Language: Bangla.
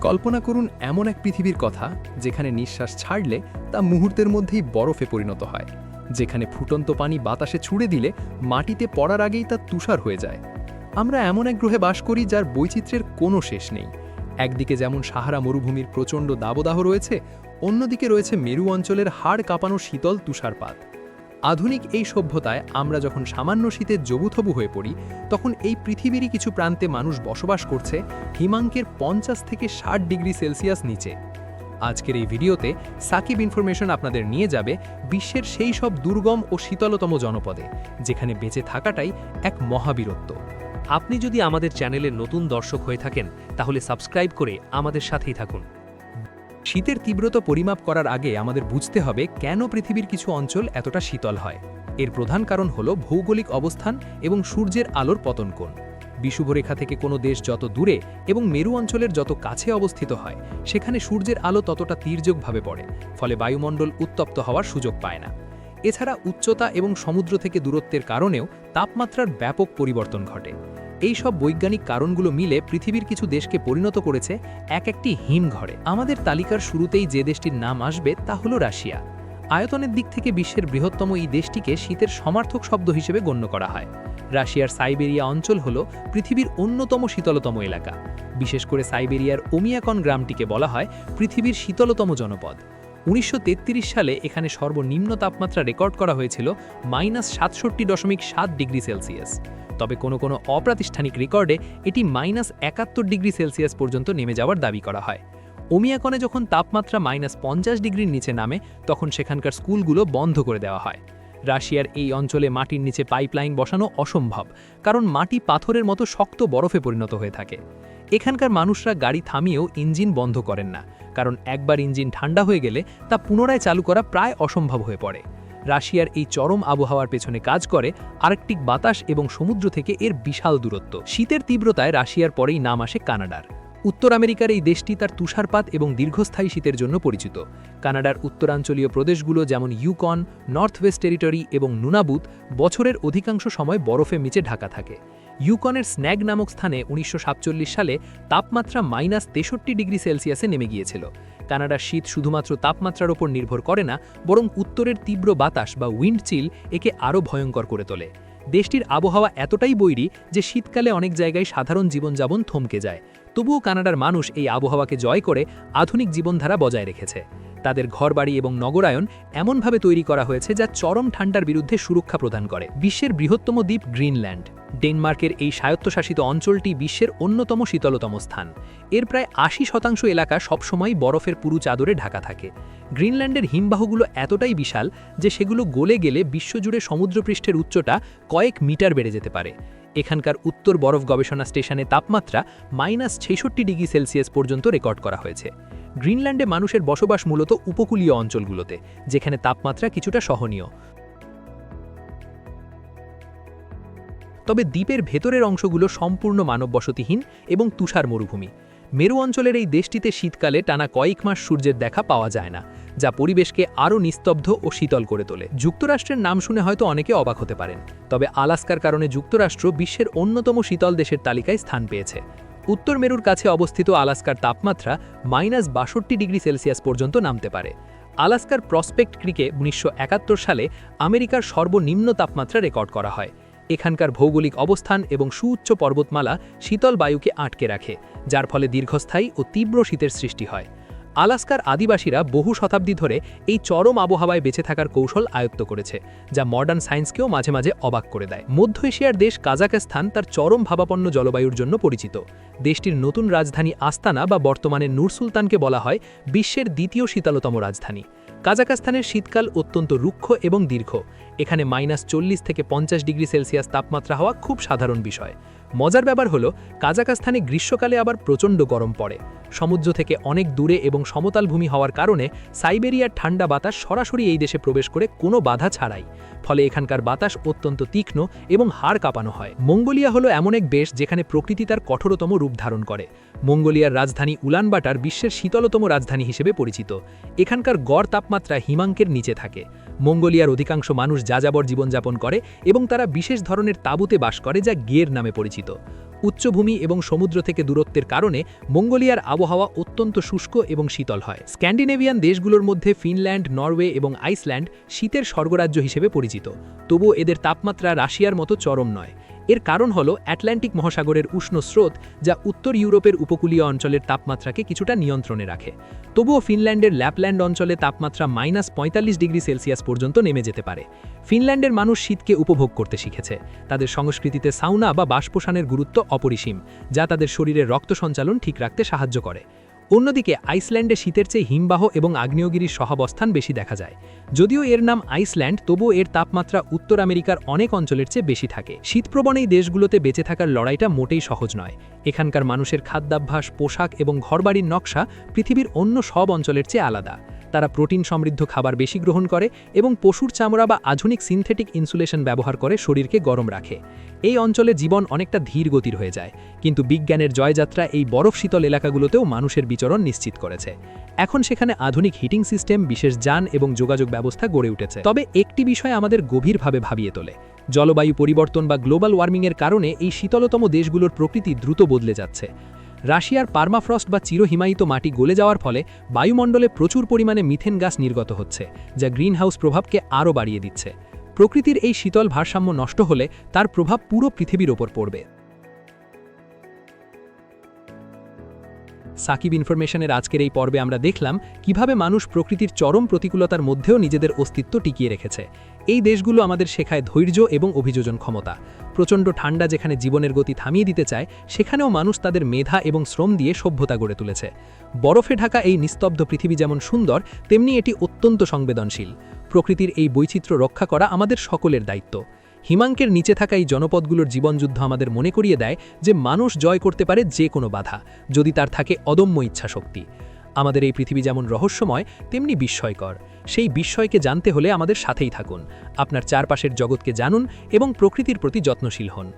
কল্পনা করুন এমন এক পৃথিবীর কথা যেখানে নিঃশ্বাস ছাড়লে তা মুহূর্তের মধ্যেই বরফে পরিণত হয়, যেখানে ফুটন্ত পানি বাতাসে ছুড়ে দিলে মাটিতে পড়ার আগেই তা তুষার হয়ে যায়। আমরা এমন এক গ্রহে বাস করি যার বৈচিত্র্যের কোনো শেষ নেই। একদিকে যেমন সাহারা মরুভূমির প্রচণ্ড দাবদাহ রয়েছে, অন্যদিকে রয়েছে মেরু অঞ্চলের হাড় কাঁপানো শীতল তুষারপাত। আধুনিক এই সভ্যতায় আমরা যখন সামান্য শীতে জবুথবু হয়ে পড়ি, তখন এই পৃথিবীরই কিছু প্রান্তে মানুষ বসবাস করছে হিমাঙ্কের 50 থেকে 60 ডিগ্রি সেলসিয়াস নিচে। আজকের এই ভিডিওতে সাকিব ইনফরমেশন আপনাদের নিয়ে যাবে বিশ্বের সেই সব দুর্গম ও শীতলতম জনপদে, যেখানে বেঁচে থাকাটাই এক মহাবীরত্ব। আপনি যদি আমাদের চ্যানেলের নতুন দর্শক হয়ে থাকেন তাহলে সাবস্ক্রাইব করে আমাদের সাথেই থাকুন। শীতের তীব্রতা পরিমাপ করার আগে আমাদের বুঝতে হবে কেন পৃথিবীর কিছু অঞ্চল এতটা শীতল হয়। এর প্রধান কারণ হল ভৌগোলিক অবস্থান এবং সূর্যের আলোর পতন কোণ। বিষুবরেখা থেকে কোনো দেশ যত দূরে এবং মেরু অঞ্চলের যত কাছে অবস্থিত হয়, সেখানে সূর্যের আলো ততটা তীর্যকভাবে পড়ে, ফলে বায়ুমণ্ডল উত্তপ্ত হওয়ার সুযোগ পায় না। এছাড়া উচ্চতা এবং সমুদ্র থেকে দূরত্বের কারণেও তাপমাত্রার ব্যাপক পরিবর্তন ঘটে। এই সব বৈজ্ঞানিক কারণগুলো মিলে পৃথিবীর কিছু দেশকে পরিণত করেছে একটি হিমঘরে। আমাদের তালিকার শুরুতেই যে দেশটির নাম আসবে তা হলো রাশিয়া। আয়তনের দিক থেকে বিশ্বের বৃহত্তম এই দেশটিকে শীতের সমার্থক শব্দ হিসেবে গণ্য করা হয়। রাশিয়ার সাইবেরিয়া অঞ্চল হল পৃথিবীর অন্যতম শীতলতম এলাকা। বিশেষ করে সাইবেরিয়ার ওমিয়াকন গ্রামটিকে বলা হয় পৃথিবীর শীতলতম জনপদ। 1933 সালে এখানে সর্বনিম্ন তাপমাত্রা রেকর্ড করা হয়েছিল -67.7 ডিগ্রি সেলসিয়াস। তবে কোনো কোনো অপ্রাতিষ্ঠানিক রেকর্ডে এটি -71 ডিগ্রি সেলসিয়াস পর্যন্ত নেমে যাওয়ার দাবি করা হয়। ওমিয়াকনে যখন তাপমাত্রা -50 ডিগ্রির নিচে নামে, তখন সেখানকার স্কুলগুলো বন্ধ করে দেওয়া হয়। রাশিয়ার এই অঞ্চলে মাটির নিচে পাইপলাইন বসানো অসম্ভব, কারণ মাটি পাথরের মতো শক্ত বরফে পরিণত হয়ে থাকে। এখানকার মানুষরা গাড়ি থামিয়েও ইঞ্জিন বন্ধ করেন না, কারণ একবার ইঞ্জিন ঠান্ডা হয়ে গেলে তা পুনরায় চালু করা প্রায় অসম্ভব হয়ে পড়ে। রাশিয়ার এই চরম আবহাওয়ার পেছনে কাজ করে আর্কটিক বাতাস এবং সমুদ্র থেকে এর বিশাল দূরত্ব। শীতের তীব্রতায় রাশিয়ার পরেই নাম আসে কানাডার। উত্তর আমেরিকার এই দেশটি তার তুষারপাত এবং দীর্ঘস্থায়ী শীতের জন্য পরিচিত। কানাডার উত্তরাঞ্চলীয় প্রদেশগুলো যেমন ইউকন, নর্থ ওয়েস্ট টেরিটরি এবং নুনাবুত বছরের অধিকাংশ সময় বরফে নিচে ঢাকা থাকে। ইউকনের স্ন্যাগ নামক স্থানে 1947 সালে তাপমাত্রা -63 ডিগ্রি সেলসিয়াসে নেমে গিয়েছিল। কানাডার শীত শুধুমাত্র তাপমাত্রার ওপর নির্ভর করে না, বরং উত্তরের তীব্র বাতাস বা উইন্ড চিল একে আরও ভয়ঙ্কর করে তোলে। দেশটির আবহাওয়া এতটাই বৈরী যে শীতকালে অনেক জায়গায় সাধারণ জীবনযাপন থমকে যায়। তবুও কানাডার মানুষ এই আবহাওয়াকে জয় করে আধুনিক জীবনধারা বজায় রেখেছে। তাদের ঘরবাড়ি এবং নগরায়ন এমনভাবে তৈরি করা হয়েছে যা চরম ঠান্ডার বিরুদ্ধে সুরক্ষা প্রদান করে। বিশ্বের বৃহত্তম দ্বীপ গ্রিনল্যান্ড। ডেনমার্কের এই স্বায়ত্তশাসিত অঞ্চলটি বিশ্বের অন্যতম শীতলতম স্থান। এর প্রায় 80% এলাকা সবসময় বরফের পুরু চাদরে ঢাকা থাকে। গ্রিনল্যান্ডের হিমবাহগুলো এতটাই বিশাল যে সেগুলো গলে গেলে বিশ্বজুড়ে সমুদ্রপৃষ্ঠের উচ্চতা কয়েক মিটার বেড়ে যেতে পারে। এখানকার উত্তর বরফ গবেষণা স্টেশনে তাপমাত্রা -66 ডিগ্রি সেলসিয়াস পর্যন্ত রেকর্ড করা হয়েছে। গ্রিনল্যান্ডে মানুষের বসবাস মূলত উপকূলীয় অঞ্চলগুলোতে, যেখানে তাপমাত্রা কিছুটা সহনীয়। তবে দ্বীপের ভেতরের অংশগুলো সম্পূর্ণ মানববসতিহীন এবং তুষার মরুভূমি। মেরু অঞ্চলের এই দেশটিতে শীতকালে টানা কয়েক মাস সূর্যের দেখা পাওয়া যায় না, যা পরিবেশকে আরও নিস্তব্ধ ও শীতল করে তোলে। যুক্তরাষ্ট্রের নাম শুনে হয়তো অনেকে অবাক হতে পারেন, তবে আলাস্কার কারণে যুক্তরাষ্ট্র বিশ্বের অন্যতম শীতল দেশের তালিকায় স্থান পেয়েছে। উত্তর মেরুর কাছে অবস্থিত আলাস্কার তাপমাত্রা -62 ডিগ্রি সেলসিয়াস পর্যন্ত নামতে পারে। আলাস্কার প্রসপেক্ট ক্রিকে 1971 সালে আমেরিকার সর্বনিম্ন তাপমাত্রা রেকর্ড করা হয়। এখানকার ভৌগোলিক অবস্থান এবং সুউচ্চ পর্বতমালা শীতল বায়ুকে আটকে রাখে, যার ফলে দীর্ঘস্থায়ী ও তীব্র শীতের সৃষ্টি হয়। আলাস্কার আদিবাসীরা বহু শতাব্দী ধরে এই চরম আবহাওয়ায় বেঁচে থাকার কৌশল আয়ত্ত করেছে, যা মডার্ন সায়েন্সকেও মাঝে মাঝে অবাক করে দেয়। মধ্য এশিয়ার দেশ কাজাখস্তান তার চরম ভাবাপন্ন জলবায়ুর জন্য পরিচিত। দেশটির নতুন রাজধানী আস্তানা বা বর্তমানে নূর সুলতানকে বলা হয় বিশ্বের দ্বিতীয় শীতলতম রাজধানী। কাজাখস্তানের শীতকাল অত্যন্ত রুক্ষ এবং দীর্ঘ। এখানে -40 থেকে 50 ডিগ্রি সেলসিয়াস তাপমাত্রা হওয়া খুব সাধারণ বিষয়। মজার ব্যাপার হলো কাজাখস্তানে গ্রীষ্মকালে আবার প্রচণ্ড গরম পড়ে। সমুদ্র থেকে অনেক দূরে এবং সমতল ভূমি হওয়ার কারণে সাইবেরিয়ার ঠান্ডা বাতাস সরাসরি এই দেশে প্রবেশ করে কোনো বাধা ছাড়াই, ফলে এখানকার বাতাস অত্যন্ত তীক্ষ্ণ এবং হাড় কাঁপানো হয়। মঙ্গোলিয়া হলো এমন এক দেশ যেখানে প্রকৃতি তার কঠোরতম রূপ ধারণ করে। মঙ্গোলিয়ার রাজধানী উলানবাটার বিশ্বের শীতলতম রাজধানী হিসেবে পরিচিত। এখানকার গড় তাপমাত্রা হিমাঙ্কের নিচে থাকে। মঙ্গোলিয়ার অধিকাংশ মানুষ যাযাবর জীবনযাপন করে এবং তারা বিশেষ ধরনের তাঁবুতে বাস করে, যা গের নামে পরিচিত। উচ্চভূমি এবং সমুদ্র থেকে দূরত্বের কারণে মঙ্গোলিয়ার আবহাওয়া অত্যন্ত শুষ্ক এবং শীতল হয়। স্ক্যান্ডিনেভিয়ান দেশগুলোর মধ্যে ফিনল্যান্ড, নরওয়ে এবং আইসল্যান্ড শীতের স্বর্গরাজ্য হিসেবে পরিচিত, তবুও এদের তাপমাত্রা রাশিয়ার মতো চরম নয়। এর কারণ হল আটলান্টিক মহাসাগরের উষ্ণ স্রোত, যা উত্তর ইউরোপের উপকূলীয় অঞ্চলের তাপমাত্রাকে কিছুটা নিয়ন্ত্রণে রাখে। তবুও ফিনল্যান্ডের ল্যাপল্যান্ড অঞ্চলে তাপমাত্রা -45°C পর্যন্ত নেমে যেতে পারে। ফিনল্যান্ডের মানুষ শীতকে উপভোগ করতে শিখেছে। তাদের সংস্কৃতিতে সাউনা বা বাষ্পোষণের গুরুত্ব অপরিসীম, যা তাদের শরীরের রক্ত সঞ্চালন ঠিক রাখতে সাহায্য করে। অন্যদিকে আইসল্যান্ডে শীতের চেয়ে হিমবাহ এবং আগ্নেয়গিরির সহাবস্থান বেশি দেখা যায়। যদিও এর নাম আইসল্যান্ড, তবুও এর তাপমাত্রা উত্তর আমেরিকার অনেক অঞ্চলের চেয়ে বেশি থাকে। শীতপ্রবণ এই দেশগুলোতে বেঁচে থাকার লড়াইটা মোটেই সহজ নয়। এখানকার মানুষের খাদ্যাভ্যাস, পোশাক এবং ঘরবাড়ির নকশা পৃথিবীর অন্য সব অঞ্চলের চেয়ে আলাদা। তারা প্রোটিন সমৃদ্ধ খাবার বেশি গ্রহণ করে এবং পশুর চামড়া বা আধুনিক সিনথেটিক ইনসুলেশন ব্যবহার করে শরীরকে গরম রাখে। এই অঞ্চলে জীবন অনেকটা ধীর গতির হয়ে যায়, কিন্তু বিজ্ঞানের জয়যাত্রা এই বরফ শীতল এলাকাগুলোতেও মানুষের বিচরণ নিশ্চিত করেছে। এখন সেখানে আধুনিক হিটিং সিস্টেম, বিশেষ যান এবং যোগাযোগ ব্যবস্থা গড়ে উঠেছে। তবে একটি বিষয় আমাদের গভীরভাবে ভাবিয়ে তোলে। জলবায়ু পরিবর্তন বা গ্লোবাল ওয়ার্মিংয়ের কারণে এই শীতলতম দেশগুলোর প্রকৃতি দ্রুত বদলে যাচ্ছে। রাশিয়ার পার্মাফ্রস্ট বা চিরহিমায়িত মাটি গলে যাওয়ার ফলে বায়ুমণ্ডলে প্রচুর পরিমাণে মিথেন গ্যাস নির্গত হচ্ছে, যা গ্রিনহাউস প্রভাবকে আরও বাড়িয়ে দিচ্ছে। প্রকৃতির এই শীতল ভারসাম্য নষ্ট হলে তার প্রভাব পুরো পৃথিবীর ওপর পড়বে। সাকিব ইনফরমেশনের আজকের এই পর্বে আমরা দেখলাম কিভাবে মানুষ প্রকৃতির চরম প্রতিকূলতার মধ্যেও নিজেদের অস্তিত্ব টিকিয়ে রেখেছে। এই দেশগুলো আমাদের শেখায় ধৈর্য এবং অভিযোজন ক্ষমতা। প্রচণ্ড ঠান্ডা যেখানে জীবনের গতি থামিয়ে দিতে চায়, সেখানেও মানুষ তাদের মেধা এবং শ্রম দিয়ে সভ্যতা গড়ে তুলেছে। বরফে ঢাকা এই নিস্তব্ধ পৃথিবী যেমন সুন্দর, তেমনি এটি অত্যন্ত সংবেদনশীল। প্রকৃতির এই বৈচিত্র্য রক্ষা করা আমাদের সকলের দায়িত্ব। হিমাঙ্কের নিচে থাকা এই জনপদগুলোর জীবনযুদ্ধ আমাদের মনে করিয়ে দেয় যে মানুষ জয় করতে পারে যে কোনো বাধা, যদি তার থাকে অদম্য ইচ্ছাশক্তি। আমাদের এই পৃথিবী যেমন রহস্যময়, তেমনি বিস্ময়কর। সেই বিস্ময়কে জানতে হলে আমাদের সাথেই থাকুন। আপনার চারপাশের জগৎকে জানুন এবং প্রকৃতির প্রতি যত্নশীল হন।